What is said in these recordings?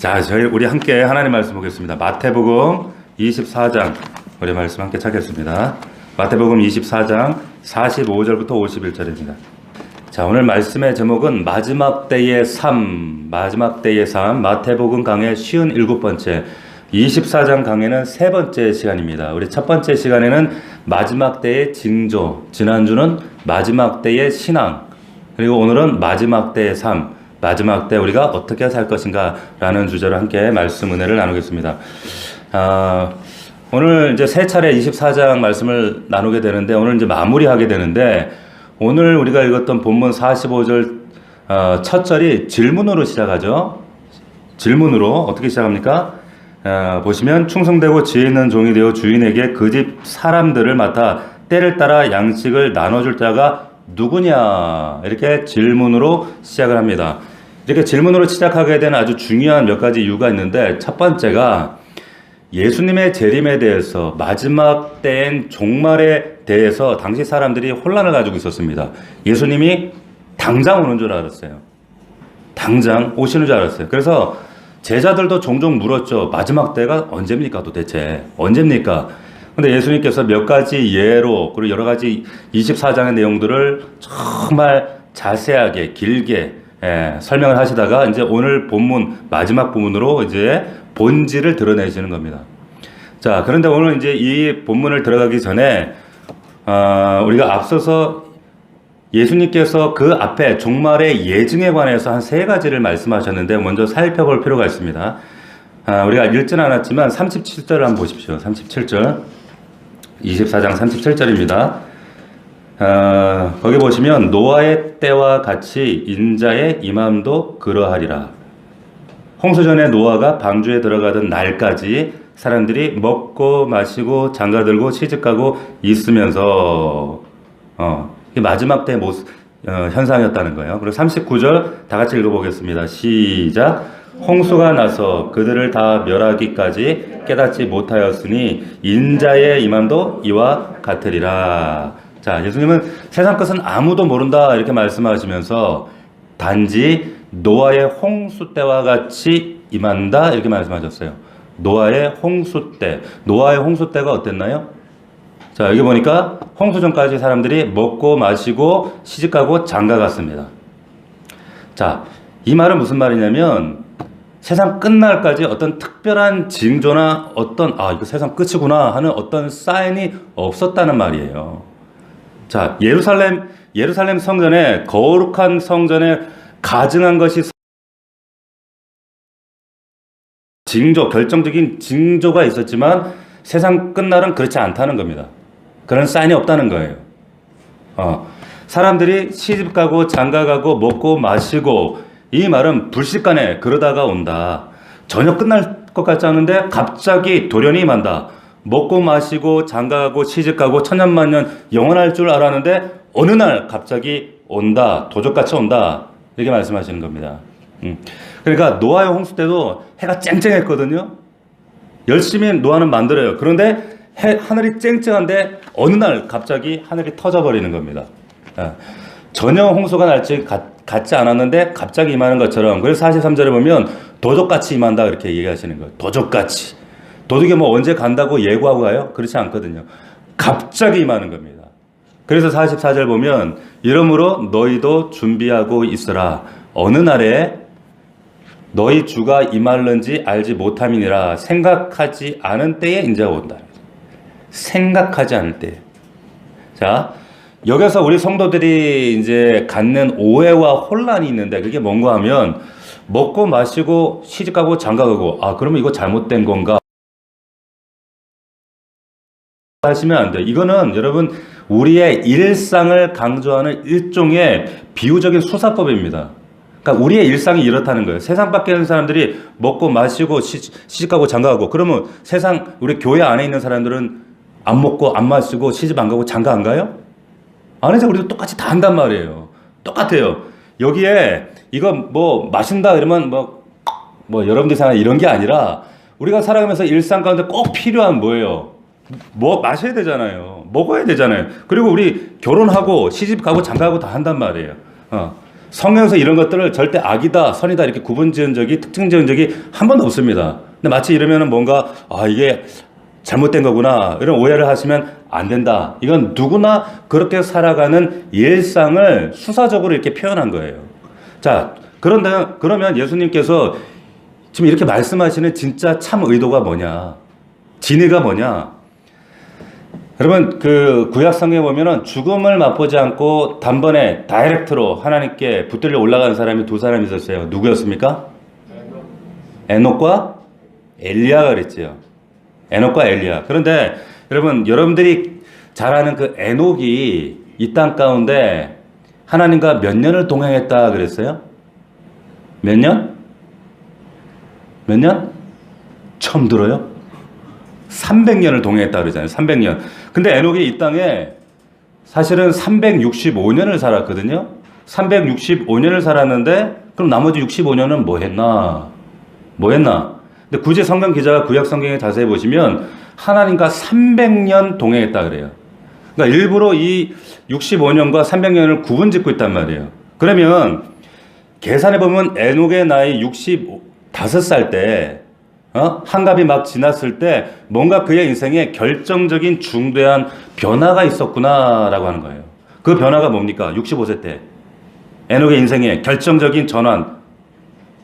자, 우리 함께 하나님 말씀 보겠습니다. 마태복음 24장 우리 말씀 함께 찾겠습니다. 마태복음 24장 45절부터 51절입니다. 자, 오늘 말씀의 제목은 마지막 때의 삶, 마지막 때의 삶, 마태복음 강의 57번째, 24장 강의는 세 번째 시간입니다. 우리 첫 번째 시간에는 마지막 때의 징조, 지난주는 마지막 때의 신앙, 그리고 오늘은 마지막 때의 삶, 마지막 때 우리가 어떻게 살 것인가 라는 주제로 함께 말씀 은혜를 나누겠습니다. 오늘 이제 세 차례 24장 말씀을 나누게 되는데, 오늘 이제 마무리하게 되는데, 오늘 우리가 읽었던 본문 45절 첫 절이 질문으로 시작하죠. 질문으로 어떻게 시작합니까? 보시면 충성되고 지혜 있는 종이 되어 주인에게 그 집 사람들을 맡아 때를 따라 양식을 나눠줄 자가 누구냐, 이렇게 질문으로 시작을 합니다. 이렇게 질문으로 시작하게 된 아주 중요한 몇 가지 이유가 있는데, 첫 번째가 예수님의 재림에 대해서, 마지막 때엔 종말에 대해서 당시 사람들이 혼란을 가지고 있었습니다. 예수님이 당장 오는 줄 알았어요. 당장 오시는 줄 알았어요. 그래서 제자들도 종종 물었죠. 마지막 때가 언제입니까 도대체? 언제입니까? 근데 예수님께서 몇 가지 예로, 그리고 여러 가지 24장의 내용들을 정말 자세하게 길게 설명을 하시다가 이제 오늘 본문, 마지막 부분으로 이제 본질을 드러내시는 겁니다. 자, 그런데 오늘 이제 이 본문을 들어가기 전에 우리가 앞서서 예수님께서 그 앞에 종말의 예증에 관해서 한 세 가지를 말씀하셨는데, 먼저 살펴볼 필요가 있습니다. 우리가 읽지는 않았지만 37절을 한번 보십시오. 37절. 24장 37절입니다. 거기 보시면 노아의 때와 같이 인자의 임함도 그러하리라. 홍수전에 노아가 방주에 들어가던 날까지 사람들이 먹고 마시고 장가들고 시집가고 있으면서 이게 마지막 때 현상이었다는 거예요. 그리고 39절 다 같이 읽어보겠습니다. 시작. 홍수가 나서 그들을 다 멸하기까지 깨닫지 못하였으니 인자의 임함도 이와 같으리라. 자, 예수님은 세상 것은 아무도 모른다 이렇게 말씀하시면서 단지 노아의 홍수 때와 같이 임한다 이렇게 말씀하셨어요. 노아의 홍수 때. 노아의 홍수 때가 어땠나요? 자, 여기 보니까 홍수 전까지 사람들이 먹고 마시고 시집가고 장가갔습니다. 자, 이 말은 무슨 말이냐면 세상 끝날까지 어떤 특별한 징조나 어떤 이거 세상 끝이구나 하는 어떤 사인이 없었다는 말이에요. 자, 예루살렘 성전에, 거룩한 성전에 가증한 것이 징조, 결정적인 징조가 있었지만 세상 끝날은 그렇지 않다는 겁니다. 그런 사인이 없다는 거예요. 사람들이 시집가고 장가가고 먹고 마시고, 이 말은 불식간에 그러다가 온다. 전혀 끝날 것 같지 않은데 갑자기 돌연히 임한다. 먹고 마시고 장가가고 시집가고 천년만년 영원할 줄 알았는데 어느 날 갑자기 온다. 도적같이 온다. 이렇게 말씀하시는 겁니다. 그러니까 노아의 홍수 때도 해가 쨍쨍했거든요. 열심히 노아는 만들어요. 그런데 하늘이 쨍쨍한데 어느 날 갑자기 하늘이 터져버리는 겁니다. 전혀 홍수가 날지 같지 않았는데 갑자기 임하는 것처럼. 그래서 43절에 보면 도적같이 임한다 이렇게 얘기하시는 거예요. 도적같이. 도둑이 뭐 언제 간다고 예고하고 가요? 그렇지 않거든요. 갑자기 임하는 겁니다. 그래서 44절 보면 이러므로 너희도 준비하고 있으라. 어느 날에 너희 주가 임할는지 알지 못함이니라. 생각하지 않은 때에 인자가 온다. 생각하지 않을 때. 자, 여기서 우리 성도들이 이제 갖는 오해와 혼란이 있는데, 그게 뭔가 하면 먹고 마시고 시집가고 장가가고, 그러면 이거 잘못된 건가 하시면 안 돼요. 이거는 여러분 우리의 일상을 강조하는 일종의 비유적인 수사법입니다. 그러니까 우리의 일상이 이렇다는 거예요. 세상 밖에 있는 사람들이 먹고 마시고 시집가고 장가가고, 그러면 세상 우리 교회 안에 있는 사람들은 안 먹고 안 마시고 시집 안 가고 장가 안 가요? 안에서 우리도 똑같이 다 한단 말이에요. 똑같아요. 여기에 이거 뭐 마신다 이러면 뭐 여러분들 생각 이런 게 아니라, 우리가 살아가면서 일상 가운데 꼭 필요한 뭐예요? 뭐 마셔야 되잖아요. 먹어야 되잖아요. 그리고 우리 결혼하고 시집 가고 장가가고 다 한단 말이에요. 성경에서 이런 것들을 절대 악이다, 선이다 이렇게 구분 지은 적이, 특징 지은 적이 한 번도 없습니다. 근데 마치 이러면은 뭔가, 이게 잘못된 거구나, 이런 오해를 하시면 안 된다. 이건 누구나 그렇게 살아가는 일상을 수사적으로 이렇게 표현한 거예요. 자, 그러면 예수님께서 지금 이렇게 말씀하시는 진짜 참 의도가 뭐냐? 진의가 뭐냐? 여러분, 그 구약 성경에 보면은 죽음을 맛보지 않고 단번에 다이렉트로 하나님께 붙들려 올라간 사람이 두 사람이 있었어요. 누구였습니까? 에녹과 엘리야가 그랬지요. 에녹과 엘리야. 그런데 여러분들이 잘 아는 그 에녹이 이 땅 가운데 하나님과 몇 년을 동행했다 그랬어요? 몇 년? 몇 년? 처음 들어요? 300년을 동행했다 그러잖아요. 300년. 근데 에녹이 이 땅에 사실은 365년을 살았거든요. 365년을 살았는데 그럼 나머지 65년은 뭐 했나? 근데 굳이 성경 기자가 구약 성경에 자세히 보시면 하나님과 300년 동행했다 그래요. 그러니까 일부러 이 65년과 300년을 구분짓고 있단 말이에요. 그러면 계산해 보면 에녹의 나이 65살 때 한갑이 막 지났을 때 뭔가 그의 인생에 결정적인 중대한 변화가 있었구나라고 하는 거예요. 그 변화가 뭡니까? 65세 때 에녹의 인생에 결정적인 전환.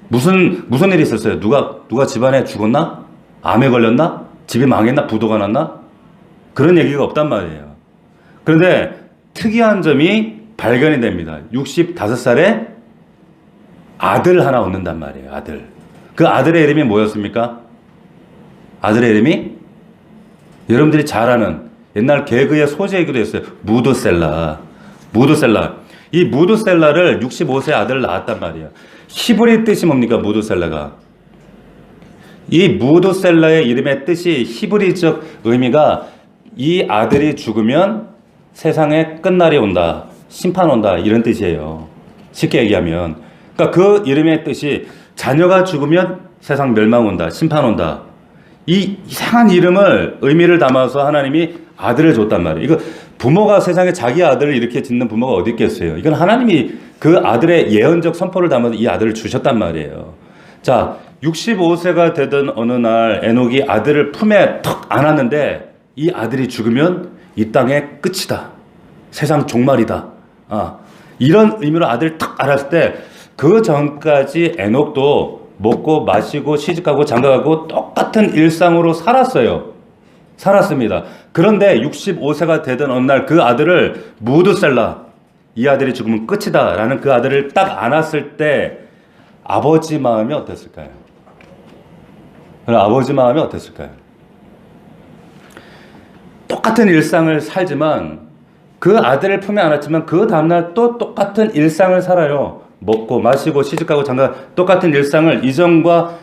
무슨 일이 있었어요? 누가 집안에 죽었나? 암에 걸렸나? 집이 망했나? 부도가 났나? 그런 얘기가 없단 말이에요. 그런데 특이한 점이 발견이 됩니다. 65살에 아들 하나 얻는단 말이에요. 아들. 그 아들의 이름이 뭐였습니까? 아들의 이름이 여러분들이 잘 아는 옛날 개그의 소재이기도 했어요. 무드셀라. 이 무드셀라를 65세 아들을 낳았단 말이에요. 히브리 뜻이 뭡니까? 무드셀라가. 이 무드셀라의 이름의 뜻이 히브리적 의미가 이 아들이 죽으면 세상에 끝날이 온다. 심판 온다. 이런 뜻이에요. 쉽게 얘기하면. 그러니까 그 이름의 뜻이 자녀가 죽으면 세상 멸망 온다. 심판 온다. 이 이상한 의미를 담아서 하나님이 아들을 줬단 말이에요. 이거 부모가 세상에 자기 아들을 이렇게 짓는 부모가 어디 있겠어요. 이건 하나님이 그 아들의 예언적 선포를 담아서 이 아들을 주셨단 말이에요. 자, 65세가 되던 어느 날 에녹이 아들을 품에 턱 안았는데 이 아들이 죽으면 이 땅의 끝이다. 세상 종말이다. 이런 의미로 아들을 턱 안았을 때 그 전까지 에녹도 먹고 마시고 시집가고 장가가고 똑같은 일상으로 살았습니다. 그런데 65세가 되던 어느 날 그 아들을 무드셀라, 이 아들이 죽으면 끝이다 라는 그 아들을 딱 안았을 때 아버지 마음이 어땠을까요? 똑같은 일상을 살지만 그 아들을 품에 안았지만 그 다음날 또 똑같은 일상을 살아요. 먹고 마시고 시집가고 장가 똑같은 일상을 이전과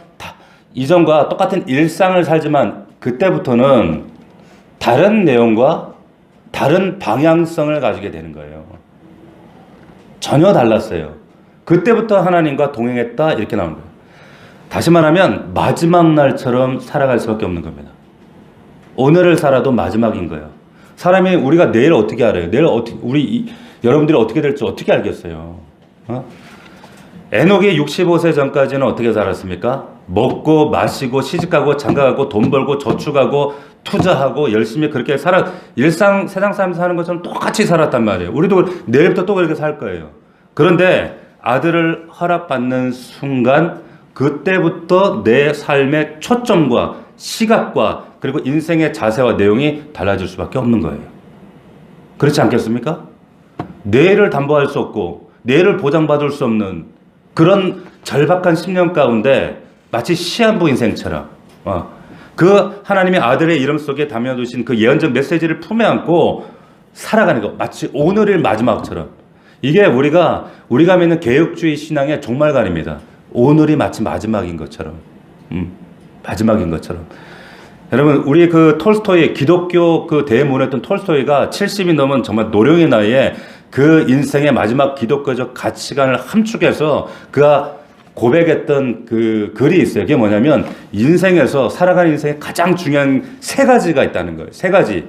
똑같은 일상을 살지만 그때부터는 다른 내용과 다른 방향성을 가지게 되는 거예요. 전혀 달랐어요. 그때부터 하나님과 동행했다 이렇게 나오는 거예요. 다시 말하면 마지막 날처럼 살아갈 수밖에 없는 겁니다. 오늘을 살아도 마지막인 거예요. 사람이 우리가 내일 어떻게 알아요? 여러분들이 어떻게 될지 어떻게 알겠어요? 에녹이 65세 전까지는 어떻게 살았습니까? 먹고 마시고 시집가고 장가가고 돈 벌고 저축하고 투자하고 열심히 그렇게 세상 사람 사는 것처럼 똑같이 살았단 말이에요. 우리도 내일부터 또 그렇게 살 거예요. 그런데 아들을 허락받는 순간 그때부터 내 삶의 초점과 시각과 그리고 인생의 자세와 내용이 달라질 수밖에 없는 거예요. 그렇지 않겠습니까? 내일을 담보할 수 없고 내일을 보장받을 수 없는 그런 절박한 10년 가운데 마치 시한부 인생처럼 그 하나님의 아들의 이름 속에 담겨두신 그 예언적 메시지를 품에 안고 살아가는 것, 마치 오늘의 마지막처럼. 이게 우리가 믿는 개혁주의 신앙의 종말관입니다. 오늘이 마치 마지막인 것처럼. 마지막인 것처럼. 여러분, 우리 그 톨스토이, 기독교 그 대문했던 톨스토이가 70이 넘은 정말 노령의 나이에 그 인생의 마지막 기독교적 가치관을 함축해서 그가 고백했던 그 글이 있어요. 그게 뭐냐면 인생에서 살아가는 인생에 가장 중요한 세 가지가 있다는 거예요. 세 가지.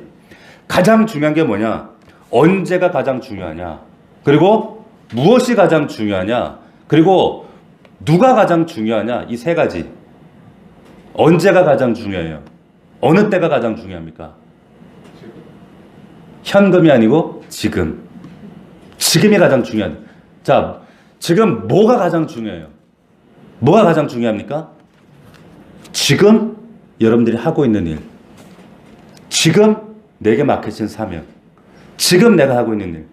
가장 중요한 게 뭐냐? 언제가 가장 중요하냐? 그리고 무엇이 가장 중요하냐? 그리고 누가 가장 중요하냐? 이 세 가지. 언제가 가장 중요해요? 어느 때가 가장 중요합니까? 현금이 아니고 지금. 지금이 가장 중요하다. 자, 지금 뭐가 가장 중요해요? 뭐가 가장 중요합니까? 지금 여러분들이 하고 있는 일. 지금 내게 맡겨진 사명. 지금 내가 하고 있는 일.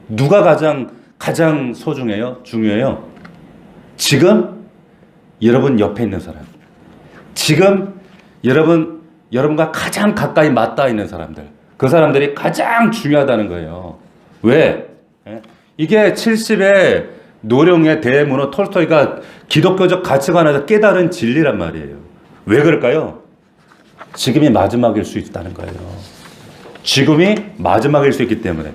누가 가장 소중해요? 중요해요? 지금 여러분 옆에 있는 사람. 지금 여러분과 가장 가까이 맞닿아 있는 사람들. 그 사람들이 가장 중요하다는 거예요. 왜? 이게 70의 노령의 대문호 톨스토이가 기독교적 가치관에서 깨달은 진리란 말이에요. 왜 그럴까요? 지금이 마지막일 수 있다는 거예요. 지금이 마지막일 수 있기 때문에.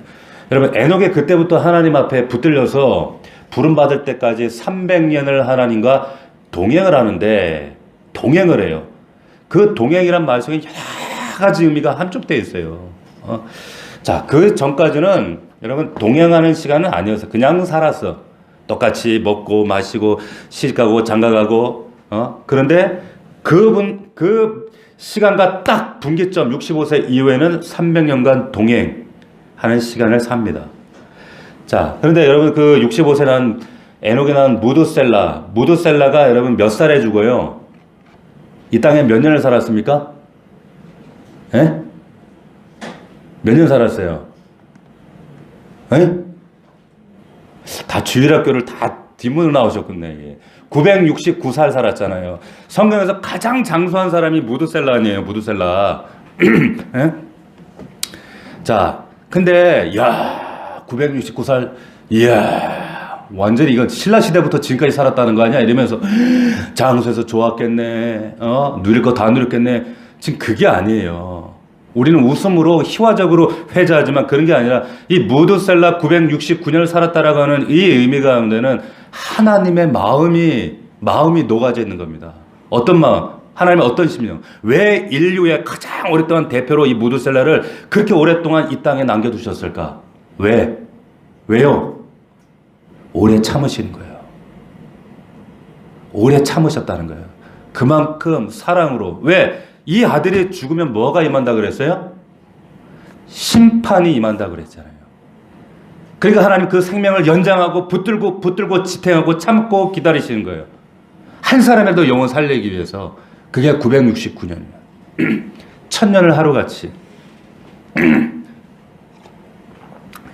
여러분, 에녹이 그때부터 하나님 앞에 붙들려서 부름받을 때까지 300년을 하나님과 동행을 하는데, 동행을 해요. 그 동행이란 말 속에 여러 가지 의미가 함축되어 있어요. 자, 그 전까지는 여러분 동행하는 시간은 아니었어. 그냥 살았어. 똑같이 먹고 마시고 시집가고 장가가고. 그런데 그 시간과 딱 분기점 65세 이후에는 300년간 동행하는 시간을 삽니다. 자, 그런데 여러분 그 65세 난 에녹이 난 무드셀라가 여러분 몇 살에 죽어요? 이 땅에 몇 년을 살았습니까? 예? 몇 년 살았어요? 예? 다 주일학교를 다 뒷문으로 나오셨겠네. 969살 살았잖아요. 성경에서 가장 장수한 사람이 무드셀라 아니에요? 무드셀라. 예? 자, 근데 야 969살 이야 완전히 이건 신라 시대부터 지금까지 살았다는 거 아니야? 이러면서 장수해서 좋았겠네. 누릴 거 다 누렸겠네. 지금 그게 아니에요. 우리는 웃음으로 희화적으로 회자하지만 그런 게 아니라 이 무드셀라 969년을 살았다라고 하는 이 의미 가운데는 하나님의 마음이 녹아져 있는 겁니다. 어떤 마음? 하나님의 어떤 심령? 왜 인류의 가장 오랫동안 대표로 이 무드셀라를 그렇게 오랫동안 이 땅에 남겨두셨을까? 왜요? 오래 참으시는 거예요. 오래 참으셨다는 거예요. 그만큼 사랑으로. 왜? 이 아들이 죽으면 뭐가 임한다 그랬어요? 심판이 임한다 그랬잖아요. 그러니까 하나님 그 생명을 연장하고 붙들고 지탱하고 참고 기다리시는 거예요. 한 사람이라도 영혼 살리기 위해서. 그게 969년이에요. 1000년을 하루같이.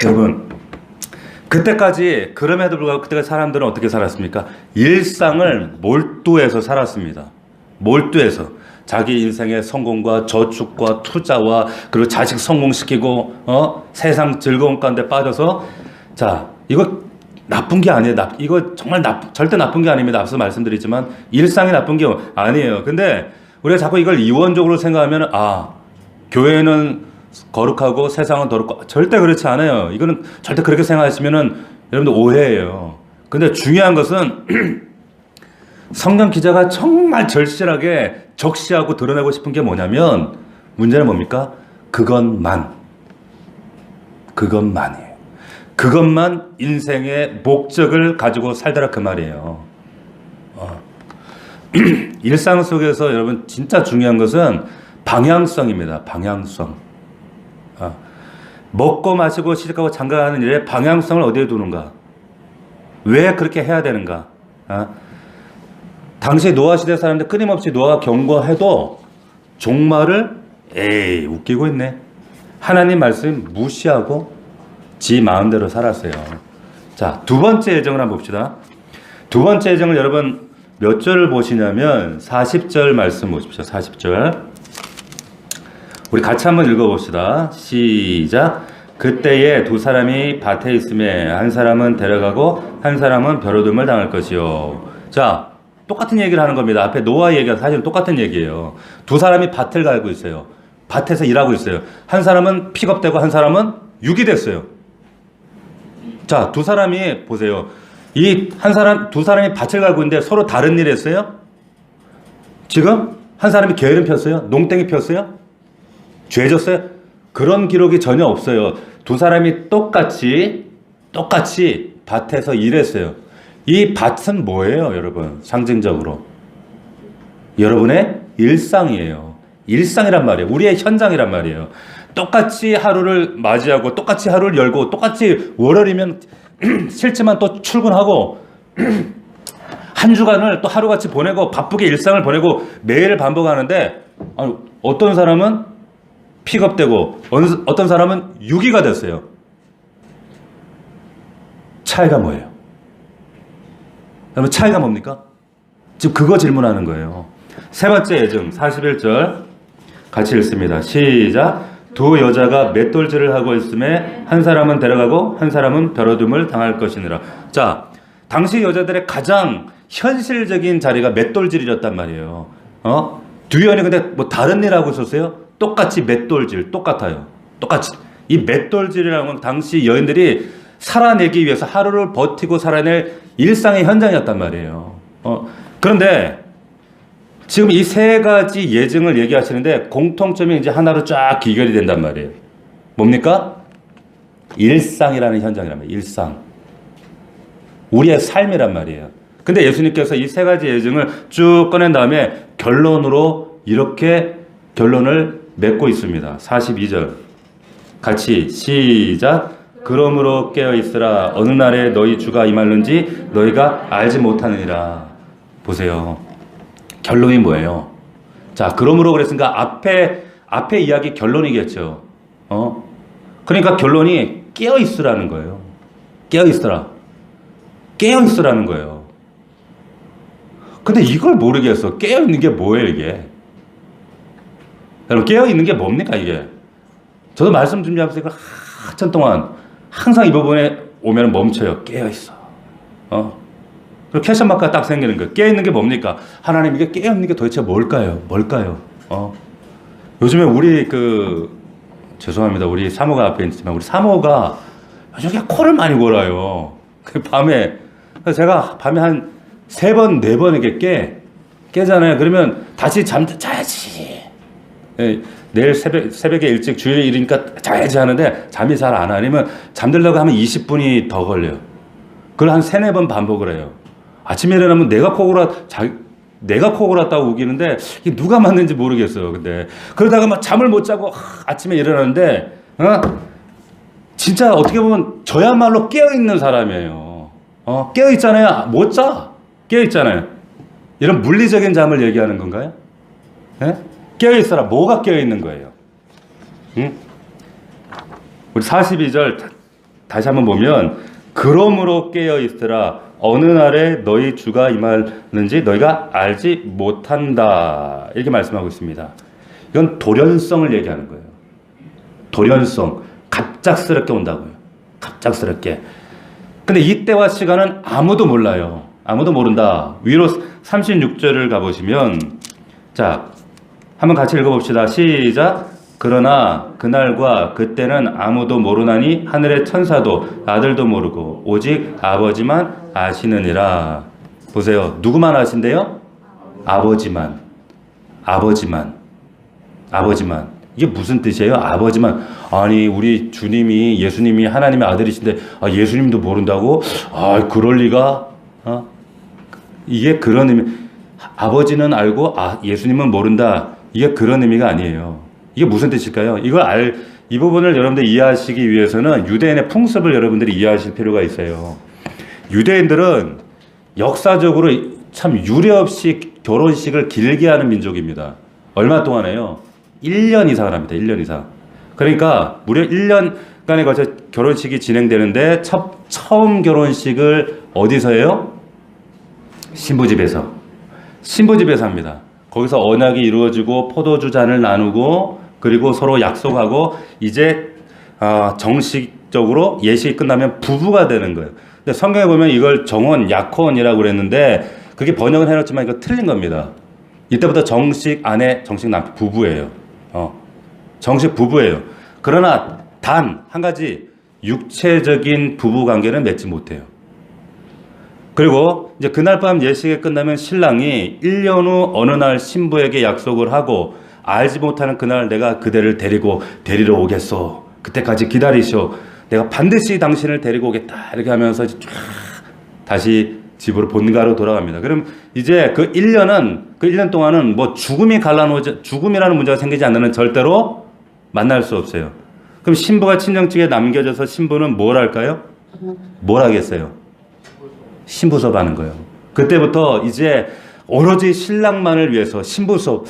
여러분, 그때까지 그럼에도 불구하고 그때 사람들은 어떻게 살았습니까? 일상을 몰두해서 살았습니다. 몰두해서. 자기 인생의 성공과 저축과 투자와 그리고 자식 성공시키고 세상 즐거움 가운데 빠져서 자 이거 나쁜 게 아니에요. 이거 정말 절대 나쁜 게 아닙니다. 앞서 말씀드렸지만 일상이 나쁜 게 아니에요. 근데 우리가 자꾸 이걸 이원적으로 생각하면 교회는 거룩하고 세상은 더럽고 절대 그렇지 않아요. 이거는 절대 그렇게 생각하시면은 여러분들 오해예요. 근데 중요한 것은 성경 기자가 정말 절실하게 적시하고 드러내고 싶은 게 뭐냐면 문제는 뭡니까? 그것만이에요. 그것만 인생의 목적을 가지고 살더라 그 말이에요. 일상 속에서 여러분 진짜 중요한 것은 방향성입니다. 방향성. 먹고 마시고 시집가고 장가가는 일에 방향성을 어디에 두는가? 왜 그렇게 해야 되는가? 당시 노아 시대 사람들 끊임없이 노아가 경고해도 종말을 웃기고 있네. 하나님 말씀 무시하고 지 마음대로 살았어요. 자, 두 번째 예정을 한번 봅시다. 두 번째 예정을 여러분 몇 절을 보시냐면 40절 말씀 보십시오. 40절. 우리 같이 한번 읽어봅시다. 시작. 그때에 두 사람이 밭에 있음에 한 사람은 데려가고 한 사람은 벼르듬을 당할 것이요. 자, 똑같은 얘기를 하는 겁니다. 앞에 노아 얘기가 사실은 똑같은 얘기예요. 두 사람이 밭을 갈고 있어요. 밭에서 일하고 있어요. 한 사람은 픽업되고 한 사람은 유기됐어요. 자, 두 사람이 보세요. 두 사람이 밭을 갈고 있는데 서로 다른 일 했어요? 지금 한 사람이 게으름 폈어요? 농땡이 폈어요? 죄졌어요? 그런 기록이 전혀 없어요. 두 사람이 똑같이 밭에서 일했어요. 이 밭은 뭐예요, 여러분? 상징적으로. 여러분의 일상이에요. 일상이란 말이에요. 우리의 현장이란 말이에요. 똑같이 하루를 맞이하고 똑같이 하루를 열고 똑같이 월요일이면 싫지만 또 출근하고 한 주간을 또 하루같이 보내고 바쁘게 일상을 보내고 매일 반복하는데 어떤 사람은 픽업되고 어떤 사람은 유기가 됐어요. 차이가 뭐예요? 여러분 차이가 뭡니까? 지금 그거 질문하는 거예요. 세 번째 예증 41절 같이 읽습니다. 시작. 두 여자가 맷돌질을 하고 있음에 한 사람은 데려가고 한 사람은 벼러둠을 당할 것이니라. 자, 당시 여자들의 가장 현실적인 자리가 맷돌질이었단 말이에요. 두 여인이 근데 뭐 다른 일 하고 있었어요? 똑같이 맷돌질, 똑같아요. 똑같이. 이 맷돌질이라는 건 당시 여인들이 살아내기 위해서 하루를 버티고 살아낼 일상의 현장이었단 말이에요. 그런데 지금 이 세 가지 예증을 얘기하시는데 공통점이 이제 하나로 쫙 귀결이 된단 말이에요. 뭡니까? 일상이라는 현장이란 말이에요. 일상. 우리의 삶이란 말이에요. 근데 예수님께서 이 세 가지 예증을 쭉 꺼낸 다음에 결론으로 이렇게 결론을 맺고 있습니다. 42절. 같이 시작. 그러므로 깨어있으라. 어느 날에 너희 주가 임하는지 너희가 알지 못하느니라. 보세요. 결론이 뭐예요? 자, 그러므로 그랬으니까 앞에 이야기 결론이겠죠. 그러니까 결론이 깨어있으라는 거예요. 깨어있으라. 깨어있으라는 거예요. 근데 이걸 모르겠어. 깨어있는 게 뭐예요, 이게? 여러분, 깨어있는 게 뭡니까, 이게? 저도 말씀 준비하면서 이걸 한참 동안 항상 이 부분에 오면 멈춰요. 깨어있어. 그리고 퀘션 마크가 딱 생기는 거예요. 깨어있는 게 뭡니까? 하나님, 이게 깨어있는 게 도대체 뭘까요? 요즘에 우리 죄송합니다. 우리 사모가 앞에 있지만 우리 사모가 요즘에 코를 많이 골아요. 밤에. 제가 밤에 한 3번, 4번 이렇게 깨잖아요. 그러면 다시 자야지. 내일 새벽에 일찍 주일 일이니까 자야지 하는데 잠이 잘 안 와. 아니면 잠들려고 하면 20분이 더 걸려요. 그걸 한 3, 4번 반복을 해요. 아침에 일어나면 내가 코 골았다고 우기는데 이게 누가 맞는지 모르겠어요. 근데 그러다가 막 잠을 못 자고 아침에 일어나는데 진짜 어떻게 보면 저야말로 깨어있는 사람이에요. 깨어있잖아요. 못 자. 깨어있잖아요. 이런 물리적인 잠을 얘기하는 건가요? 깨어있어라. 뭐가 깨어있는 거예요? 우리 42절 다시 한번 보면 그러므로 깨어있으라. 어느 날에 너희 주가 임하는지 너희가 알지 못한다. 이렇게 말씀하고 있습니다. 이건 돌연성을 얘기하는 거예요. 돌연성. 갑작스럽게 온다고요. 갑작스럽게. 근데 이때와 시간은 아무도 몰라요. 아무도 모른다. 위로 36절을 가보시면 자, 한번 같이 읽어봅시다. 시작. 그러나 그날과 그때는 아무도 모르나니 하늘의 천사도 아들도 모르고 오직 아버지만 아시느니라. 보세요. 누구만 아신대요? 아버지만. 이게 무슨 뜻이에요? 아버지만. 아니 우리 주님이 예수님이 하나님의 아들이신데 예수님도 모른다고? 그럴 리가? 이게 그런 의미. 아버지는 알고 예수님은 모른다. 이게 그런 의미가 아니에요. 이게 무슨 뜻일까요? 이 부분을 여러분들 이해하시기 위해서는 유대인의 풍습을 여러분들이 이해하실 필요가 있어요. 유대인들은 역사적으로 참 유례 없이 결혼식을 길게 하는 민족입니다. 얼마 동안 해요? 1년 이상을 합니다. 1년 이상. 그러니까 무려 1년간에 걸쳐 결혼식이 진행되는데 처음 결혼식을 어디서 해요? 신부집에서 합니다. 거기서 언약이 이루어지고 포도주 잔을 나누고 그리고 서로 약속하고 이제 정식적으로 예식이 끝나면 부부가 되는 거예요. 근데 성경에 보면 이걸 정혼, 약혼이라고 그랬는데 그게 번역은 해놨지만 이거 틀린 겁니다. 이때부터 정식 아내, 정식 남편, 부부예요. 정식 부부예요. 그러나 단 한 가지 육체적인 부부 관계는 맺지 못해요. 그리고 이제 그날 밤 예식이 끝나면 신랑이 1년 후 어느 날 신부에게 약속을 하고 알지 못하는 그날 내가 그대를 데리러 오겠소. 그때까지 기다리시오. 내가 반드시 당신을 데리고 오겠다. 이렇게 하면서 쫙 다시 집으로 본가로 돌아갑니다. 그럼 이제 그 1년 동안은 뭐 죽음이라는 문제가 생기지 않는 한 절대로 만날 수 없어요. 그럼 신부가 친정집에 남겨져서 신부는 뭘 할까요? 뭘 하겠어요? 신부섭 하는 거예요. 그때부터 이제 오로지 신랑만을 위해서 신부섭.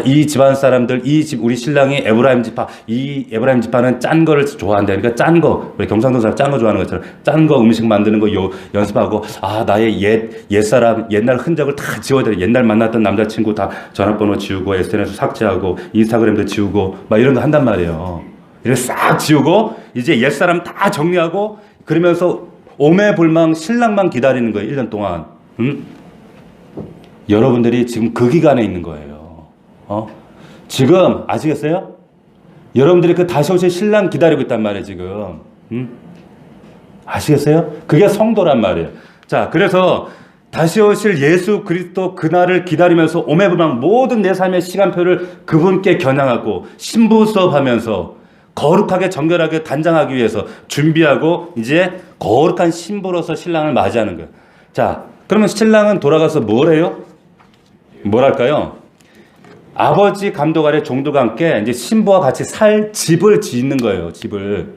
이 집안 사람들, 우리 신랑이 에브라임 지파, 이 에브라임 지파는 짠 거를 좋아한다. 그러니까 짠 거, 우리 경상도 사람 짠 거 좋아하는 것처럼 짠 거 음식 만드는 거 연습하고, 나의 옛사람, 옛날 흔적을 다 지워야 돼. 옛날 만났던 남자친구 다 전화번호 지우고, SNS 삭제하고, 인스타그램도 지우고, 막 이런 거 한단 말이에요. 이렇게 싹 지우고, 이제 옛사람 다 정리하고, 그러면서 오매불망 신랑만 기다리는 거예요. 1년 동안. 여러분들이 지금 그 기간에 있는 거예요. 지금 아시겠어요? 여러분들이 그 다시 오실 신랑 기다리고 있단 말이에요. 지금. 아시겠어요? 그게 성도란 말이에요. 자, 그래서 다시 오실 예수 그리스도 그날을 기다리면서 오매불망 모든 내 삶의 시간표를 그분께 겨냥하고 신부 수업하면서 거룩하게 정결하게 단장하기 위해서 준비하고 이제 거룩한 신부로서 신랑을 맞이하는 거예요. 자, 그러면 신랑은 돌아가서 뭘 해요? 뭘 할까요? 아버지 감독 아래 종들과 함께 이제 신부와 같이 살 집을 짓는 거예요. 집을.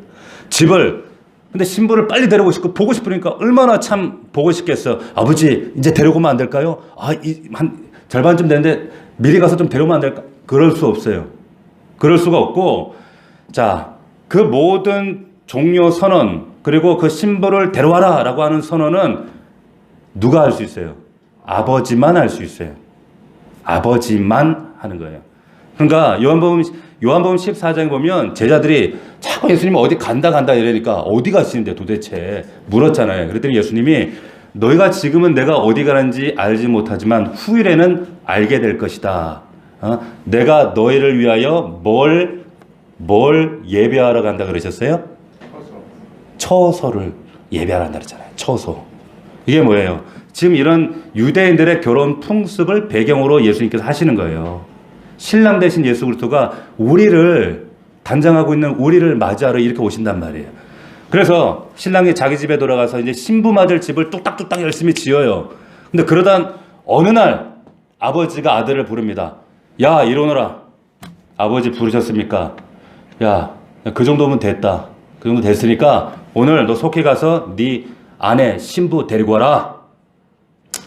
근데 신부를 빨리 데리고 싶고 보고 싶으니까 얼마나 참 보고 싶겠어. 아버지 이제 데려오면 안 될까요? 한 절반쯤 됐는데 미리 가서 좀 데려오면 안 될까? 그럴 수 없어요. 그럴 수가 없고, 자, 그 모든 종료 선언 그리고 그 신부를 데려와라 라고 하는 선언은 누가 할 수 있어요? 아버지만 할 수 있어요. 아버지만 하는 거예요. 그러니까 요한복음 14장에 보면 제자들이 자꾸 예수님 어디 간다 이러니까 어디 가시는데 도대체 물었잖아요. 그랬더니 예수님이 너희가 지금은 내가 어디 가는지 알지 못하지만 후일에는 알게 될 것이다. 내가 너희를 위하여 뭘 예배하러 간다 그러셨어요? 처소를 예배하러 간다 그랬잖아요. 처소. 이게 뭐예요? 지금 이런 유대인들의 결혼 풍습을 배경으로 예수님께서 하시는 거예요. 신랑 대신 예수 그리스도가 우리를 단장하고 있는 우리를 맞이하러 이렇게 오신단 말이에요. 그래서 신랑이 자기 집에 돌아가서 이제 신부 맞을 집을 뚝딱뚝딱 열심히 지어요. 근데 그러다 어느 날 아버지가 아들을 부릅니다. 야, 이리 오너라. 아버지 부르셨습니까? 야, 그 정도면 됐다. 그 정도 됐으니까 오늘 너 속히 가서 네 아내 신부 데리고 와라.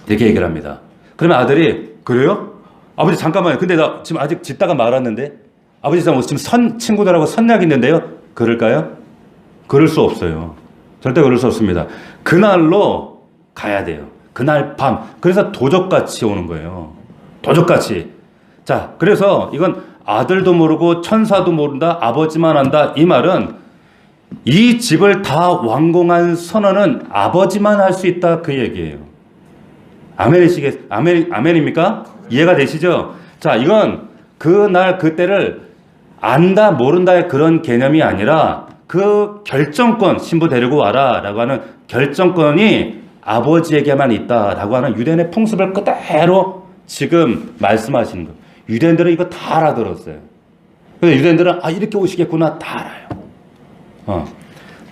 이렇게 얘기를 합니다. 그러면 아들이 그래요? 아버지 잠깐만요. 근데 나 지금 아직 짓다가 말았는데 아버지 지금 친구들하고 선약 있는데요. 그럴까요? 그럴 수 없어요. 절대 그럴 수 없습니다. 그날로 가야 돼요. 그날 밤. 그래서 도적같이 오는 거예요. 도적같이. 자, 그래서 이건 아들도 모르고 천사도 모른다. 아버지만 한다. 이 말은 이 집을 다 완공한 선언은 아버지만 할 수 있다. 그 얘기예요. 아멘입니까? 이해가 되시죠? 자, 이건 그날 그때를 안다 모른다의 그런 개념이 아니라 그 결정권, 신부 데리고 와라 라고 하는 결정권이 아버지에게만 있다라고 하는 유대인의 풍습을 그대로 지금 말씀하시는 거예요. 유대인들은 이거 다 알아들었어요. 그래서 유대인들은 이렇게 오시겠구나 다 알아요.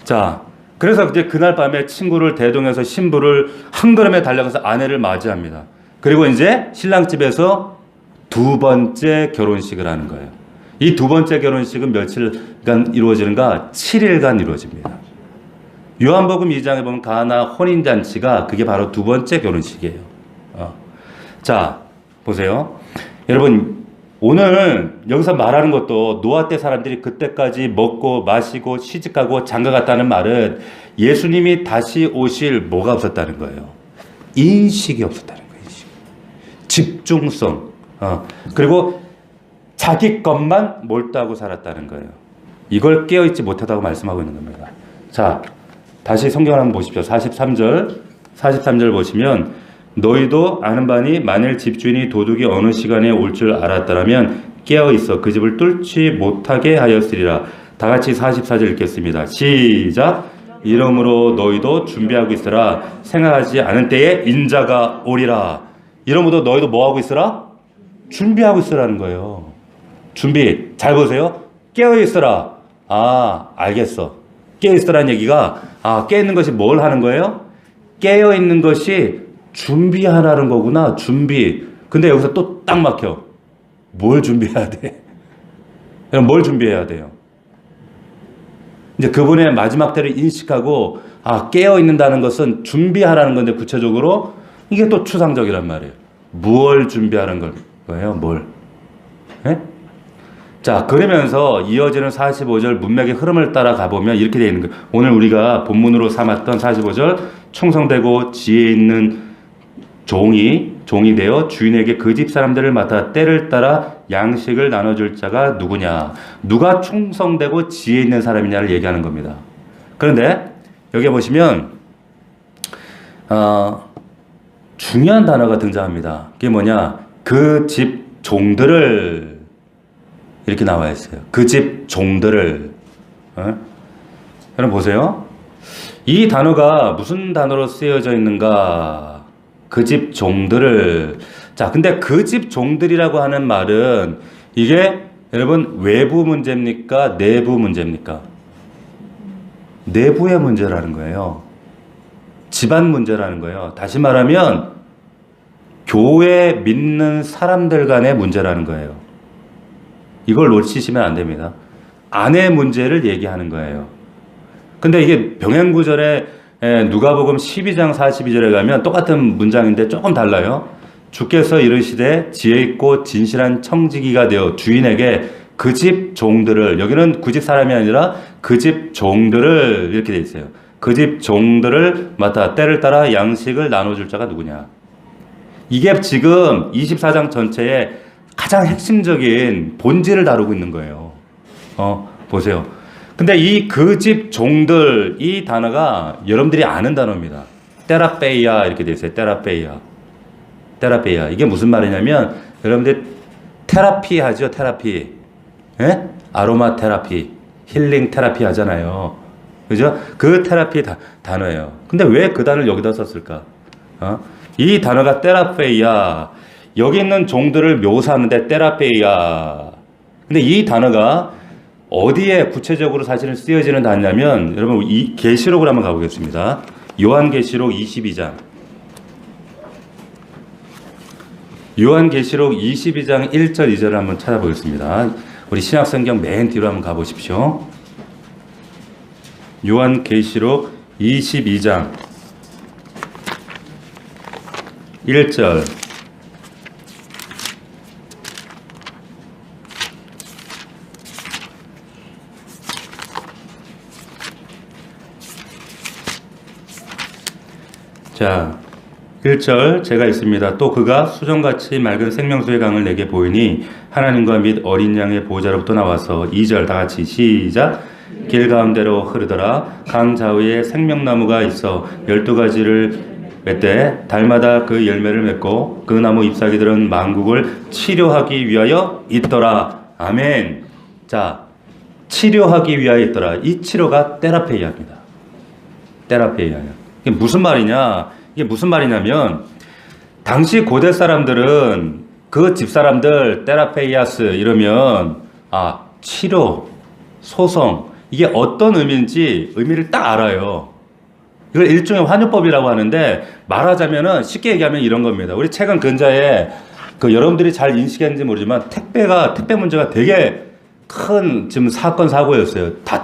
자, 그래서 이제 그날 밤에 친구를 대동해서 신부를 한 걸음에 달려가서 아내를 맞이합니다. 그리고 이제 신랑집에서 두 번째 결혼식을 하는 거예요. 이 두 번째 결혼식은 며칠간 이루어지는가? 7일간 이루어집니다. 요한복음 2장에 보면 가나 혼인잔치가 그게 바로 두 번째 결혼식이에요. 자, 보세요. 여러분, 오늘 여기서 말하는 것도 노아 때 사람들이 그때까지 먹고 마시고 시집가고 장가갔다는 말은 예수님이 다시 오실 뭐가 없었다는 거예요. 인식이 없었다는 거예요. 인식. 집중성. 그리고 자기 것만 몰두하고 살았다는 거예요. 이걸 깨어있지 못하다고 말씀하고 있는 겁니다. 자, 다시 성경을 한번 보십시오. 43절 보시면 너희도 아는 바니 만일 집주인이 도둑이 어느 시간에 올 줄 알았더라면 깨어있어 그 집을 뚫지 못하게 하였으리라. 다 같이 44절 읽겠습니다. 시작. 이러므로 너희도 준비하고 있으라. 생각하지 않은 때에 인자가 오리라. 이러므로 너희도 뭐하고 있으라? 준비하고 있으라는 거예요. 준비. 잘 보세요. 깨어있으라. 알겠어. 깨어있으라는 얘기가, 깨어있는 것이 뭘 하는 거예요? 깨어있는 것이 준비하라는 거구나. 준비. 근데 여기서 또 딱 막혀. 뭘 준비해야 돼? 그럼 뭘 준비해야 돼요? 이제 그분의 마지막 때를 인식하고, 깨어있는다는 것은 준비하라는 건데, 구체적으로 이게 또 추상적이란 말이에요. 무엇을 준비하는 거예요? 뭘? 예? 자, 그러면서 이어지는 45절 문맥의 흐름을 따라 가보면 이렇게 되어 있는 거예요. 오늘 우리가 본문으로 삼았던 45절, 충성되고 지혜 있는 종이 되어 주인에게 그 집 사람들을 맡아 때를 따라 양식을 나눠줄 자가 누구냐. 누가 충성되고 지혜 있는 사람이냐를 얘기하는 겁니다. 그런데 여기 보시면 중요한 단어가 등장합니다. 그게 뭐냐? 그 집 종들을, 이렇게 나와 있어요. 그 집 종들을. 여러분 보세요. 이 단어가 무슨 단어로 쓰여져 있는가? 그 집 종들을. 자, 근데 그 집 종들이라고 하는 말은 이게 여러분 외부 문제입니까? 내부 문제입니까? 내부의 문제라는 거예요. 집안 문제라는 거예요. 다시 말하면 교회 믿는 사람들 간의 문제라는 거예요. 이걸 놓치시면 안 됩니다. 아내 문제를 얘기하는 거예요. 근데 이게 병행구절에 누가복음 12장 42절에 가면 똑같은 문장인데 조금 달라요. 주께서 이르시되 지혜 있고 진실한 청지기가 되어 주인에게 그 집 종들을, 여기는 그 집 사람이 아니라 그 집 종들을, 이렇게 돼 있어요. 그 집 종들을 맡아 때를 따라 양식을 나눠줄 자가 누구냐. 이게 지금 24장 전체의 가장 핵심적인 본질을 다루고 있는 거예요. 보세요. 근데 이 그 집 종들, 이 단어가 여러분들이 아는 단어입니다. 테라페이아, 이렇게 되어 있어요. 테라페이아. 이게 무슨 말이냐면, 여러분들 테라피 하죠. 테라피. 예? 아로마 테라피, 힐링 테라피 하잖아요. 그죠? 그 테라피 단어예요. 근데 왜 그 단어를 여기다 썼을까? 이 단어가 테라페이아. 여기 있는 종들을 묘사하는데 테라페이아. 근데 이 단어가 어디에 구체적으로 사실은 쓰여지는 단어냐면, 여러분 이 계시록으로 한번 가보겠습니다. 요한계시록 22장. 요한계시록 22장 1절 2절을 한번 찾아보겠습니다. 우리 신약성경 맨 뒤로 한번 가보십시오. 요한계시록 22장 1절. 자, 1절 제가 있습니다. 또 그가 수정같이 맑은 생명수의 강을 내게 보이니 하나님과 및 어린 양의 보호자로부터 나와서 2절 다 같이 시작. 길 가운데로 흐르더라. 강 좌우에 생명나무가 있어 12가지를 맺되 달마다 그 열매를 맺고 그 나무 잎사귀들은 만국을 치료하기 위하여 있더라. 아멘. 자, 치료하기 위하여 있더라. 이 치료가 테라페이아입니다. 테라페이아예요. 이게 무슨 말이냐? 이게 무슨 말이냐면, 당시 고대 사람들은 그 집사람들 테라페이아스 이러면 치료, 소송, 이게 어떤 의미인지 의미를 딱 알아요. 이걸 일종의 환유법이라고 하는데, 말하자면은 쉽게 얘기하면 이런 겁니다. 우리 최근 근자에 여러분들이 잘 인식했는지 모르지만 택배 문제가 되게 큰 지금 사건 사고였어요. 다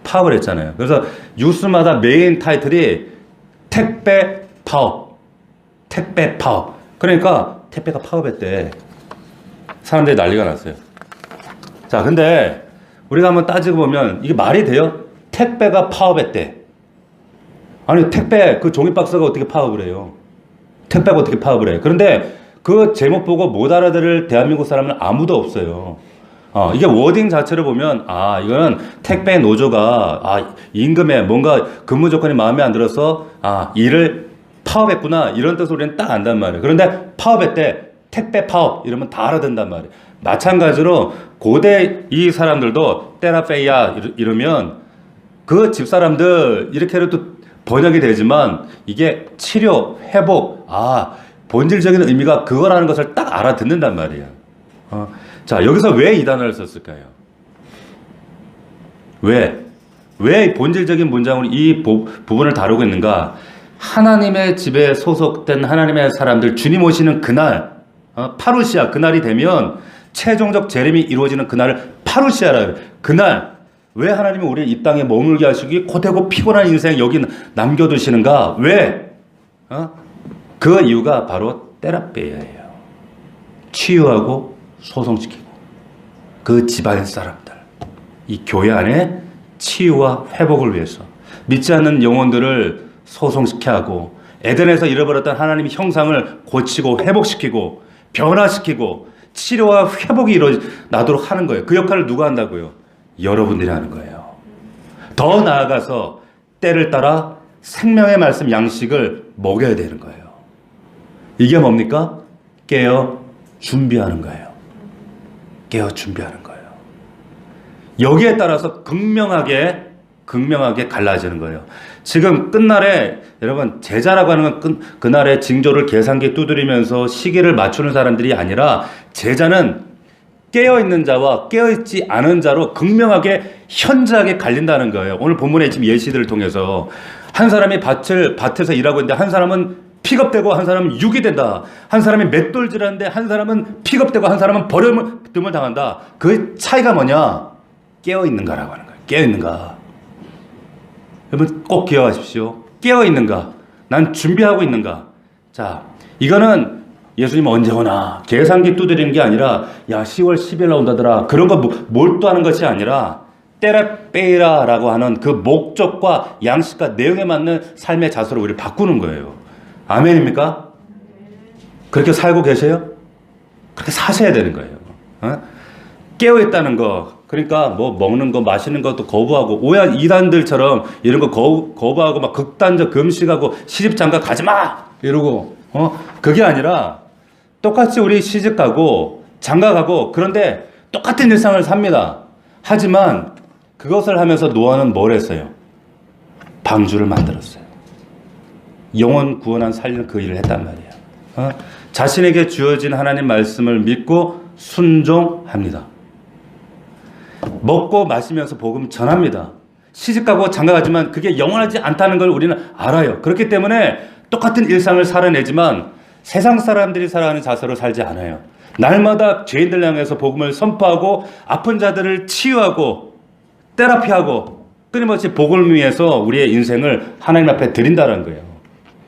파업을 했잖아요. 그래서 뉴스마다 메인 타이틀이 택배 파업. 그러니까 택배가 파업했대. 사람들이 난리가 났어요. 자, 근데 우리가 한번 따지고 보면 이게 말이 돼요? 택배가 파업했대. 아니, 택배 그 종이박스가 어떻게 파업을 해요? 택배가 어떻게 파업을 해? 그런데 그 제목 보고 못 알아들을 대한민국 사람은 아무도 없어요. 이게 워딩 자체를 보면, 이거는 택배 노조가, 임금에 뭔가 근무 조건이 마음에 안 들어서, 일을 파업했구나. 이런 뜻으로 우리는 딱 안단 말이에요. 그런데 파업했대. 택배 파업. 이러면 다 알아듣는단 말이에요. 마찬가지로 고대 이 사람들도 테라페이아 이러면 그 집사람들 이렇게 해도 번역이 되지만 이게 치료, 회복, 본질적인 의미가 그거라는 것을 딱 알아듣는단 말이에요. 자, 여기서 왜 이 단어를 썼을까요? 왜 왜 본질적인 문장으로 이 부분을 다루고 있는가? 하나님의 집에 소속된 하나님의 사람들, 주님 오시는 그날, 파루시아, 그날이 되면 최종적 재림이 이루어지는 그날을 파루시아라 그래요. 그날, 왜 하나님이 우리 이 땅에 머물게 하시기 고되고 피곤한 인생 여기 남겨두시는가? 왜? 그 이유가 바로 테라페이아예요. 치유하고 소송시키고 그 집안 사람들, 이 교회 안에 치유와 회복을 위해서 믿지 않는 영혼들을 소송시켜야 하고 에덴에서 잃어버렸던 하나님의 형상을 고치고 회복시키고 변화시키고 치료와 회복이 나도록 하는 거예요. 그 역할을 누가 한다고요? 여러분들이 하는 거예요. 더 나아가서 때를 따라 생명의 말씀 양식을 먹여야 되는 거예요. 이게 뭡니까? 깨어 준비하는 거예요. 깨어 준비하는 거예요. 여기에 따라서 극명하게 갈라지는 거예요. 지금 끝날에 여러분 제자라고 하는 건 그날의 징조를 계산기에 두드리면서 시기를 맞추는 사람들이 아니라 제자는 깨어있는 자와 깨어있지 않은 자로 극명하게 현저하게 갈린다는 거예요. 오늘 본문의 지금 예시들을 통해서 한 사람이 밭에서 일하고 있는데 한 사람은 픽업되고 한 사람은 유기된다. 한 사람이 맷돌질하는데 한 사람은 픽업되고 한 사람은 버림을 당한다. 그 차이가 뭐냐? 깨어있는가라고 하는 거예요. 깨어있는가. 여러분 꼭 기억하십시오. 깨어있는가? 난 준비하고 있는가? 자, 이거는 예수님 언제 오나 계산기 두드리는 게 아니라 야 10월 10일 나온다더라 그런 거 몰두하는 것이 아니라 테라페이라라고 하는 그 목적과 양식과 내용에 맞는 삶의 자세로 우리를 바꾸는 거예요. 아멘입니까? 그렇게 살고 계세요? 그렇게 사셔야 되는 거예요. 깨어있다는 거, 그러니까 뭐 먹는 거 마시는 것도 거부하고 오해한 이단들처럼 이런 거 거부하고 막 극단적 금식하고 시집장가 가지마 이러고 그게 아니라 똑같이 우리 시집 가고 장가 가고 그런데 똑같은 일상을 삽니다. 하지만 그것을 하면서 노아는 뭘 했어요? 방주를 만들었어요. 영혼 구원한 살리는 그 일을 했단 말이에요. 자신에게 주어진 하나님 말씀을 믿고 순종합니다. 먹고 마시면서 복음 전합니다. 시집가고 장가가지만 그게 영원하지 않다는 걸 우리는 알아요. 그렇기 때문에 똑같은 일상을 살아내지만 세상 사람들이 살아가는 자세로 살지 않아요. 날마다 죄인들 향해서 복음을 선포하고 아픈 자들을 치유하고 테라피하고 끊임없이 복음을 위해서 우리의 인생을 하나님 앞에 드린다는 거예요.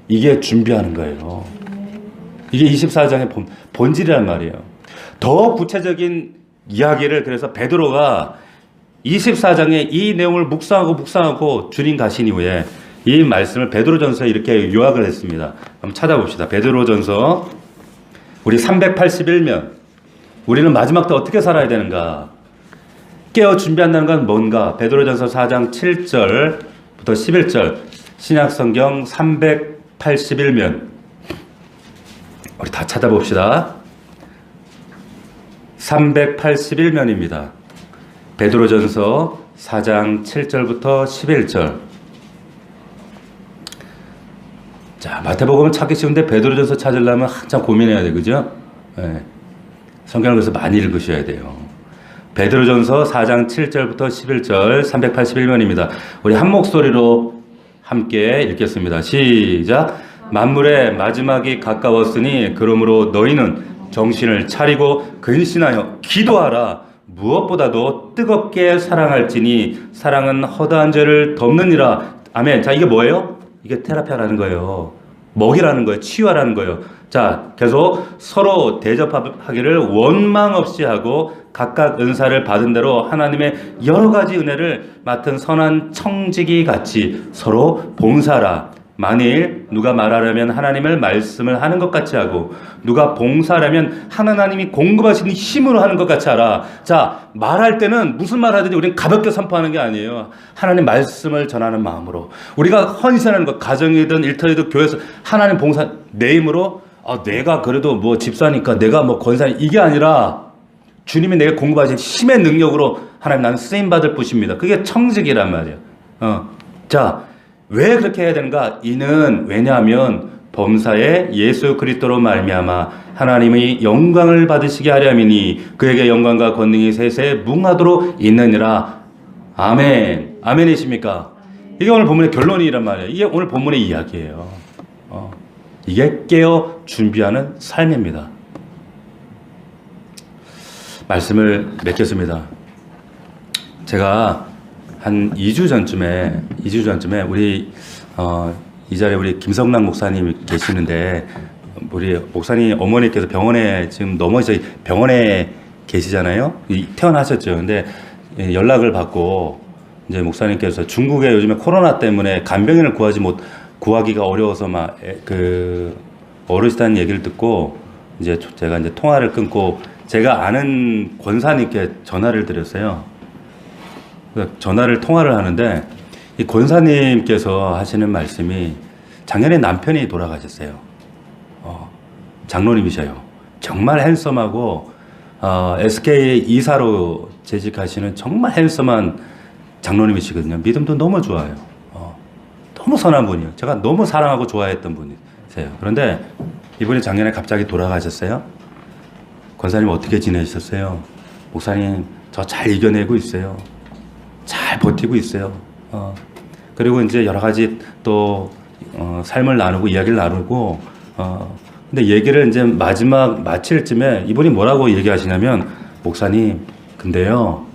이게 준비하는 거예요. 이게 24장의 본질이란 말이에요. 더 구체적인 이야기를 그래서 베드로가 24장에 이 내용을 묵상하고 주님 가신 이후에 이 말씀을 베드로전서에 이렇게 요약을 했습니다. 한번 찾아봅시다. 베드로전서 우리 381면 우리는 마지막 때 어떻게 살아야 되는가? 깨어 준비한다는 건 뭔가? 베드로전서 4장 7절부터 11절 신약성경 381면 우리 다 찾아봅시다. 381면입니다. 베드로전서 4장 7절부터 11절. 자, 마태복음은 찾기 쉬운데 베드로전서 찾으려면 한참 고민해야 돼, 그죠? 네. 성경을 그래서 많이 읽으셔야 돼요. 베드로전서 4장 7절부터 11절 381면입니다. 우리 한 목소리로 함께 읽겠습니다. 시작. 만물의 마지막이 가까웠으니 그러므로 너희는 정신을 차리고 근신하여 기도하라. 무엇보다도 뜨겁게 사랑할지니 사랑은 허다한 죄를 덮느니라. 아멘. 자, 이게 뭐예요? 이게 테라피라는 거예요. 먹이라는 거예요. 치유하라는 거예요. 자, 계속 서로 대접하기를 원망 없이 하고 각각 은사를 받은 대로 하나님의 여러 가지 은혜를 맡은 선한 청지기 같이 서로 봉사하라. 만일 누가 말하려면 하나님의 말씀을 하는 것 같이 하고 누가 봉사하려면 하나님이 공급하시는 힘으로 하는 것 같이 하라. 자, 말할 때는 무슨 말 하든지 우리는 가볍게 선포하는 게 아니에요. 하나님 말씀을 전하는 마음으로 우리가 헌신하는 것, 가정이든 일터이든 교회에서 하나님 봉사 내 힘으로 내가 그래도 뭐 집사니까 내가 뭐 권사니 이게 아니라 주님이 내게 공급하신 힘의 능력으로 하나님 나는 쓰임받을 뿐입니다. 그게 청직이란 말이에요. 자, 왜 그렇게 해야 되는가? 이는 왜냐하면 범사에 예수 그리스도로 말미암아 하나님의 영광을 받으시게 하려 함이니 그에게 영광과 권능이 세세 무궁하도록 있느니라. 아멘. 아멘이십니까? 이게 오늘 본문의 결론이란 말이에요. 이게 오늘 본문의 이야기예요. 이게 깨어 준비하는 삶입니다. 말씀을 맺겠습니다. 제가 한 2주 전쯤에 우리 이 자리에 우리 김성락 목사님 계시는데, 우리 목사님 어머니께서 병원에 지금 넘어져 병원에 계시잖아요. 퇴원하셨죠. 근데 연락을 받고 이제 목사님께서 중국에 요즘에 코로나 때문에 간병인을 구하기가 어려워서 막 어르시다는 얘기를 듣고 이제 제가 이제 통화를 끊고 제가 아는 권사님께 전화를 드렸어요. 통화를 하는데 이 권사님께서 하시는 말씀이, 작년에 남편이 돌아가셨어요. 장로님이셔요. 정말 핸섬하고 SK 이사로 재직하시는 정말 핸섬한 장로님이시거든요. 믿음도 너무 좋아요. 너무 선한 분이에요. 제가 너무 사랑하고 좋아했던 분이세요. 그런데 이분이 작년에 갑자기 돌아가셨어요. 권사님 어떻게 지내셨어요? 목사님 저 잘 이겨내고 있어요. 잘 버티고 있어요. 그리고 이제 여러 가지 또 삶을 나누고 이야기를 나누고 근데 얘기를 이제 마칠 쯤에 이분이 뭐라고 얘기하시냐면, 목사님 근데요,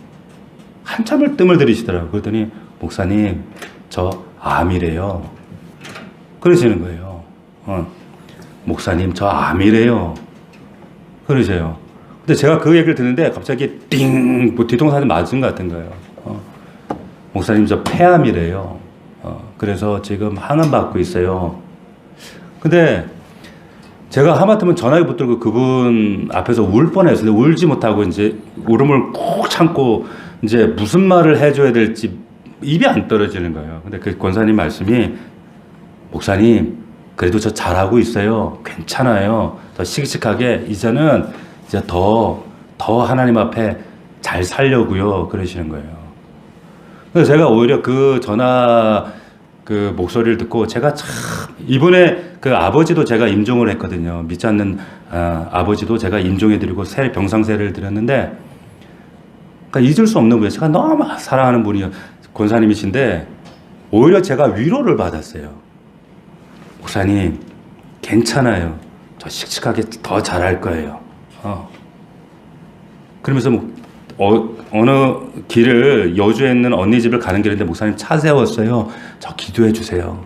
한참을 뜸을 들이시더라고요. 그랬더니 목사님 저 암이래요. 그러시는 거예요. 목사님 저 암이래요. 그러세요. 근데 제가 그 얘기를 듣는데 갑자기 띵 뒤통수한테 맞은 것 같은 거예요. 목사님 저 폐암이래요. 그래서 지금 항암 받고 있어요. 근데 제가 하마터면 전화기 붙들고 그분 앞에서 울 뻔했어요. 울지 못하고 이제 울음을 꾹 참고 이제 무슨 말을 해줘야 될지 입이 안 떨어지는 거예요. 근데 그 권사님 말씀이, 목사님 그래도 저 잘하고 있어요. 괜찮아요. 더 씩씩하게 이제는 이제 더 하나님 앞에 잘 살려고요. 그러시는 거예요. 그래서 제가 오히려 그 전화 그 목소리를 듣고 제가 참, 이번에 그 아버지도 제가 임종을 했거든요. 믿지 않는 아버지도 제가 임종해드리고 병상세례를 드렸는데, 그러니까 잊을 수 없는 분이에요. 제가 너무 사랑하는 분이요, 권사님이신데 오히려 제가 위로를 받았어요. 목사님 괜찮아요. 저 씩씩하게 더 잘할 거예요. 그러면서 어느 길을, 여주에 있는 언니 집을 가는 길인데 목사님 차 세웠어요. 저 기도해 주세요.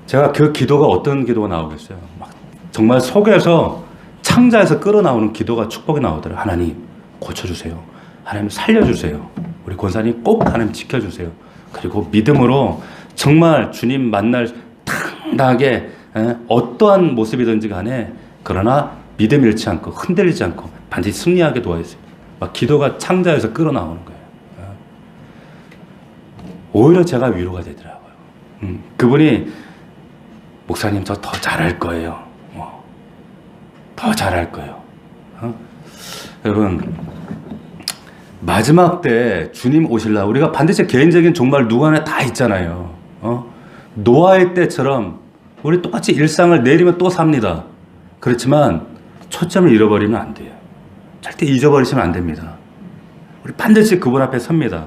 제가 그 기도가 어떤 기도가 나오겠어요. 막 정말 속에서 창자에서 끌어나오는 기도가, 축복이 나오더라고요. 하나님 고쳐주세요. 하나님 살려주세요. 우리 권사님 꼭 하나님 지켜주세요. 그리고 믿음으로 정말 주님 만날 당당하게, 어떠한 모습이든지 간에, 그러나 믿음 잃지 않고 흔들리지 않고 반드시 승리하게 도와주세요. 막 기도가 창자에서 끌어나오는 거예요. 오히려 제가 위로가 되더라고요. 그분이, 목사님 저 더 잘할 거예요. 더 잘할 거예요. 여러분, 마지막 때 주님 오실라, 우리가 반드시 개인적인 종말 누구 하나 다 있잖아요. 노아의 때처럼 우리 똑같이 일상을 내리면 또 삽니다. 그렇지만 초점을 잃어버리면 안 돼요. 절대 잊어버리시면 안 됩니다. 우리 반드시 그분 앞에 섭니다.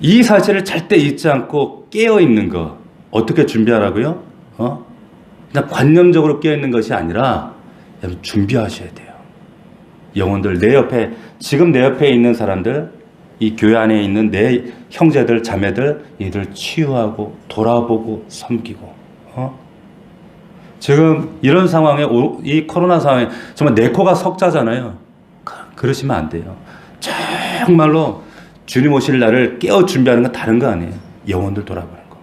이 사실을 절대 잊지 않고 깨어있는 거, 어떻게 준비하라고요? 그냥 관념적으로 깨어있는 것이 아니라 여러분 준비하셔야 돼요. 영혼들, 내 옆에, 지금 내 옆에 있는 사람들, 이 교회 안에 있는 내 형제들, 자매들, 이들 치유하고 돌아보고 섬기고, 지금 이런 상황에, 이 코로나 상황에 정말 내 코가 석자잖아요. 그러시면 안 돼요. 정말로 주님 오실 날을 깨어 준비하는 건 다른 거 아니에요. 영혼들 돌아보는 거.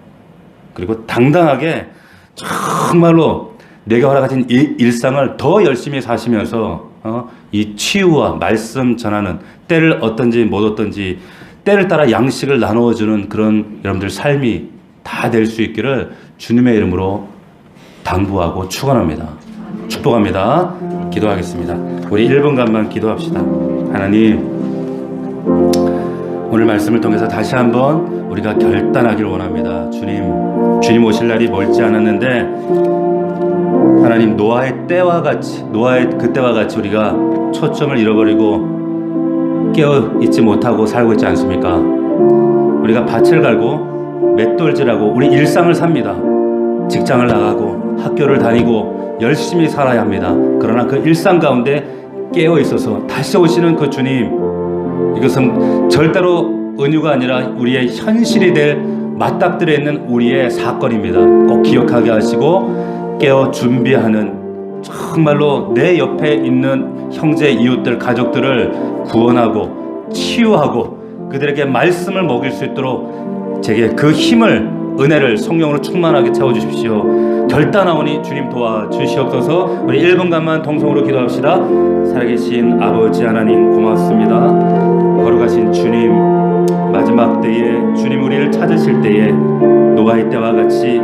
그리고 당당하게 정말로 내가 허락하신 이 일상을 더 열심히 사시면서 이 치유와 말씀 전하는, 때를 어떤지 못 어떤지 때를 따라 양식을 나누어주는 그런 여러분들 삶이 다 될 수 있기를 주님의 이름으로 당부하고 축원합니다. 축복합니다. 기도하겠습니다. 우리 1분간만 기도합시다. 하나님, 오늘 말씀을 통해서 다시 한번 우리가 결단하기를 원합니다. 주님 오실 날이 멀지 않았는데, 하나님, 노아의 그때와 같이 우리가 초점을 잃어버리고 깨어 있지 못하고 살고 있지 않습니까? 우리가 밭을 갈고 맷돌질하고 우리 일상을 삽니다. 직장을 나가고 학교를 다니고 열심히 살아야 합니다. 그러나 그 일상 가운데 깨어 있어서 다시 오시는 그 주님, 이것은 절대로 은유가 아니라 우리의 현실이 될 맞닥뜨려 있는 우리의 사건입니다. 꼭 기억하게 하시고 깨어 준비하는, 정말로 내 옆에 있는 형제, 이웃들, 가족들을 구원하고 치유하고 그들에게 말씀을 먹일 수 있도록 제게 그 힘을, 은혜를 성령으로 충만하게 채워주십시오. 결단하오니 주님 도와주시옵소서. 우리 1분간만 동성으로 기도합시다. 살아계신 아버지 하나님 고맙습니다. 걸어가신 주님, 마지막 때에 주님 우리를 찾으실 때에 노아의 때와 같이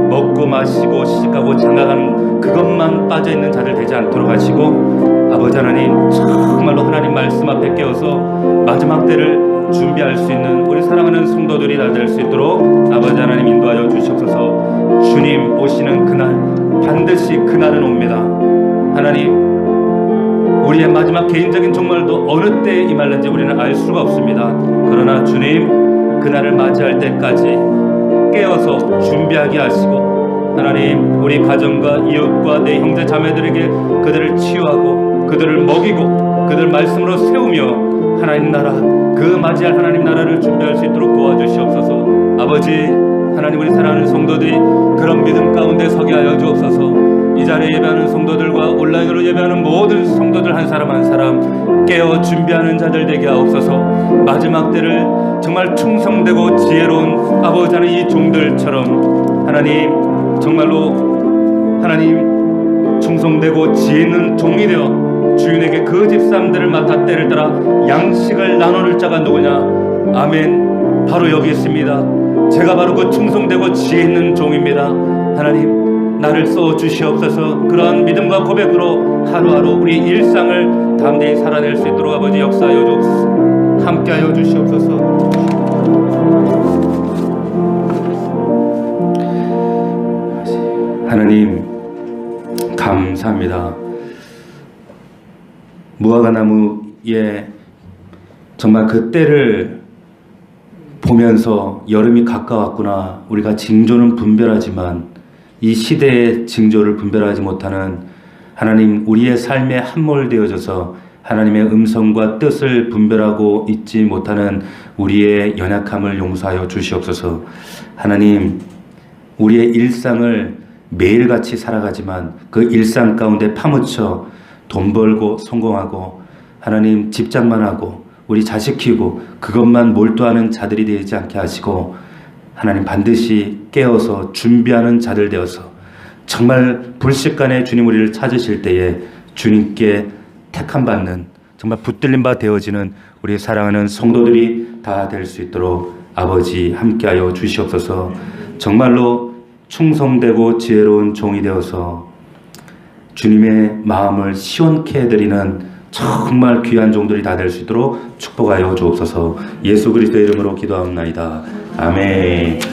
먹고 마시고 시집가고 장가가는 그것만 빠져있는 자들 되지 않도록 하시고, 아버지 하나님 정말로 하나님 말씀 앞에 깨어서 마지막 때를 준비할 수 있는 우리 사랑하는 성도들이 다 될 수 있도록 아버지 하나님 인도하여 주시옵소서. 주님 오시는 그날, 반드시 그날은 옵니다. 하나님, 우리의 마지막 개인적인 종말도 어느 때에 임할는지 우리는 알 수가 없습니다. 그러나 주님, 그날을 맞이할 때까지 깨어서 준비하게 하시고, 하나님 우리 가정과 이웃과 내 형제 자매들에게 그들을 치유하고 그들을 먹이고 그들 말씀으로 세우며 하나님 나라, 그 맞이할 하나님 나라를 준비할 수 있도록 도와주시옵소서. 아버지 하나님, 우리 사랑하는 성도들이 그런 믿음 가운데 서게 하여 주옵소서. 이 자리에 예배하는 성도들과 온라인으로 예배하는 모든 성도들 한 사람 한 사람 깨어 준비하는 자들 되게 하옵소서. 마지막 때를 정말 충성되고 지혜로운 아버지 하나님 이 종들처럼 하나님, 정말로 하나님 충성되고 지혜 있는 종이 되어 주인에게 그 집사람들을 맡아 때를 따라 양식을 나누는 자가 누구냐? 아멘. 바로 여기 있습니다. 제가 바로 그 충성되고 지혜 있는 종입니다. 하나님, 나를 써 주시옵소서. 그러한 믿음과 고백으로 하루하루 우리 일상을 담대히 살아낼 수 있도록 아버지 역사하여 주옵소서. 함께하여 주시옵소서. 하나님 감사합니다. 무화과나무에 정말 그 때를 보면서 여름이 가까웠구나. 우리가 징조는 분별하지만 이 시대의 징조를 분별하지 못하는 하나님, 우리의 삶에 함몰되어져서 하나님의 음성과 뜻을 분별하고 있지 못하는 우리의 연약함을 용서하여 주시옵소서. 하나님, 우리의 일상을 매일같이 살아가지만 그 일상 가운데 파묻혀 돈 벌고 성공하고 하나님 집장만 하고 우리 자식 키우고 그것만 몰두하는 자들이 되지 않게 하시고, 하나님 반드시 깨어서 준비하는 자들 되어서 정말 불식간에 주님 우리를 찾으실 때에 주님께 택함 받는, 정말 붙들림 바 되어지는 우리 사랑하는 성도들이 다 될 수 있도록 아버지 함께하여 주시옵소서. 정말로 충성되고 지혜로운 종이 되어서 주님의 마음을 시원케 해드리는 정말 귀한 종들이 다 될 수 있도록 축복하여 주옵소서. 예수 그리스도의 이름으로 기도하옵나이다. 아멘.